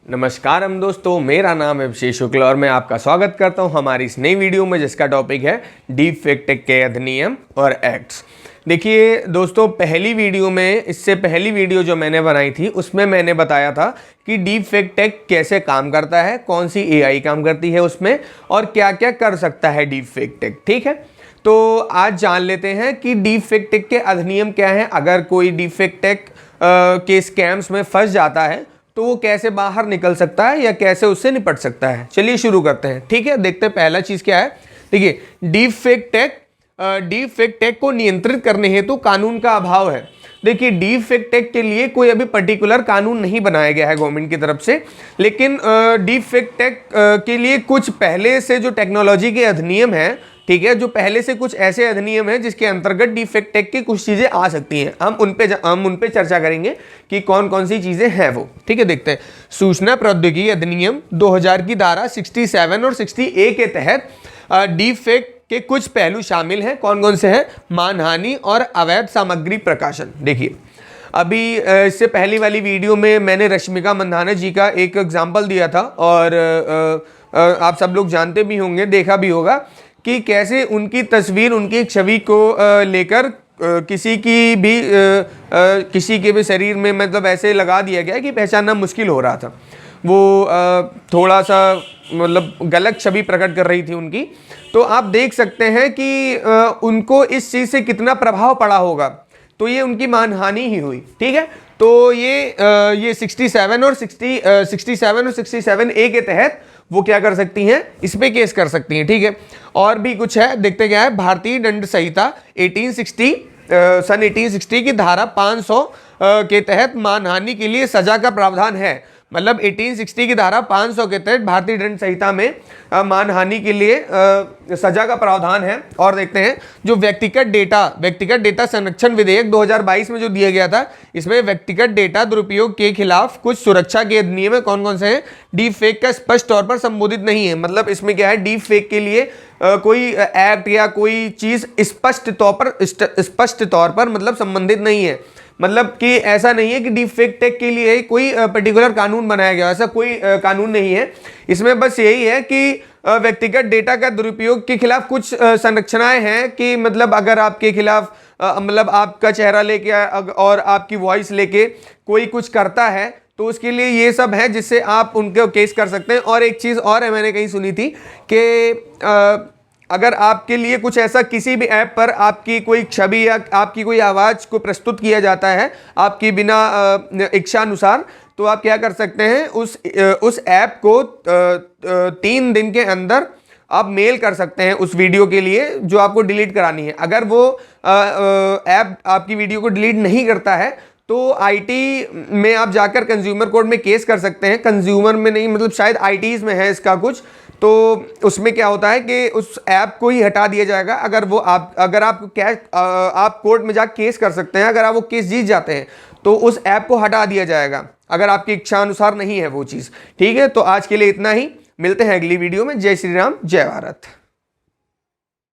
नमस्कार हम दोस्तों, मेरा नाम है अभिषेक शुक्ला और मैं आपका स्वागत करता हूं हमारी इस नई वीडियो में जिसका टॉपिक है डीप फेक टेक के अधिनियम और एक्ट्स। देखिए दोस्तों, इससे पहली वीडियो जो मैंने बनाई थी उसमें मैंने बताया था कि डीप फेक टेक कैसे काम करता है, कौन सी एआई काम करती है उसमें और क्या क्या कर सकता है डीप फेक टेक। ठीक है, तो आज जान लेते हैं कि डीप फेक टेक के अधिनियम क्या है। अगर कोई डीप फेक टेक के स्कैम्स में फंस जाता है तो वो कैसे बाहर निकल सकता है या कैसे उससे निपट सकता है। चलिए शुरू करते हैं। ठीक है, देखते हैं पहला चीज क्या है। देखिए, डीप फेक टेक को नियंत्रित करने हेतु कानून का अभाव है। देखिए, डीप फेक टेक के लिए कोई अभी पर्टिकुलर कानून नहीं बनाया गया है गवर्नमेंट की तरफ से, लेकिन डीप फेक टेक के लिए कुछ पहले से जो टेक्नोलॉजी के अधिनियम है, ठीक है, जो पहले से कुछ ऐसे अधिनियम हैं जिसके अंतर्गत डीप फेक टेक की कुछ चीजें आ सकती हैं। हम उन पे चर्चा करेंगे कि कौन कौन सी चीजें हैं वो। ठीक है, देखते हैं। सूचना प्रौद्योगिकी अधिनियम 2000 की धारा 67 और 60A के तहत डीप फेक के कुछ पहलू शामिल हैं। कौन कौन से हैं? मानहानि और अवैध सामग्री प्रकाशन। देखिए, अभी इससे पहली वाली वीडियो में मैंने रश्मिका मंदाना जी का एक एग्जाम्पल दिया था और आप सब लोग जानते भी होंगे, देखा भी होगा कि कैसे उनकी तस्वीर, उनकी छवि को लेकर किसी के भी शरीर में मतलब ऐसे लगा दिया गया कि पहचानना मुश्किल हो रहा था। वो थोड़ा सा मतलब गलत छवि प्रकट कर रही थी उनकी। तो आप देख सकते हैं कि उनको इस चीज़ से कितना प्रभाव पड़ा होगा। तो ये उनकी मानहानि ही हुई। ठीक है, तो ये 67 और 67A के तहत वो क्या कर सकती हैं, इस पे केस कर सकती हैं। ठीक है, और भी कुछ है, देखते क्या है। भारतीय दंड संहिता 1860 की धारा 500 के तहत मानहानि के लिए सजा का प्रावधान है। मतलब 1860 की धारा 500 के तहत भारतीय दंड संहिता में मानहानि के लिए सजा का प्रावधान है। और देखते हैं जो व्यक्तिगत डेटा संरक्षण विधेयक 2022 में जो दिया गया था, इसमें व्यक्तिगत डेटा दुरुपयोग के खिलाफ कुछ सुरक्षा के अधिनियम है। कौन कौन से हैं? डीप फेक का स्पष्ट तौर पर संबोधित नहीं है। मतलब इसमें क्या है, डीप फेक के लिए कोई एक्ट या कोई चीज स्पष्ट तौर पर मतलब संबंधित नहीं है। मतलब कि ऐसा नहीं है कि डीप फेक टेक के लिए कोई पर्टिकुलर कानून बनाया गया, ऐसा कोई कानून नहीं है। इसमें बस यही है कि व्यक्तिगत डेटा का दुरुपयोग के खिलाफ कुछ संरचनाएं हैं कि मतलब अगर आपके खिलाफ मतलब आपका चेहरा लेके और आपकी वॉइस लेके कोई कुछ करता है तो उसके लिए ये सब है जिससे आप उनको केस कर सकते हैं। और एक चीज़ और है, मैंने कहीं सुनी थी कि अगर आपके लिए कुछ ऐसा किसी भी ऐप पर आपकी कोई छवि या आपकी कोई आवाज़ को प्रस्तुत किया जाता है आपकी बिना इच्छा अनुसार, तो आप क्या कर सकते हैं, उस ऐप को 3 दिन के अंदर आप मेल कर सकते हैं उस वीडियो के लिए जो आपको डिलीट करानी है। अगर वो ऐप आपकी वीडियो को डिलीट नहीं करता है तो आईटी में आप जाकर कंज्यूमर कोर्ट में केस कर सकते हैं। कंज्यूमर में नहीं, मतलब शायद आईटीज़ में है इसका कुछ। तो उसमें क्या होता है कि उस ऐप को ही हटा दिया जाएगा। अगर आप कोर्ट में जाकर केस कर सकते हैं। अगर आप वो केस जीत जाते हैं तो उस ऐप को हटा दिया जाएगा अगर आपकी इच्छा अनुसार नहीं है वो चीज़। ठीक है, तो आज के लिए इतना ही। मिलते हैं अगली वीडियो में। जय श्री राम, जय भारत।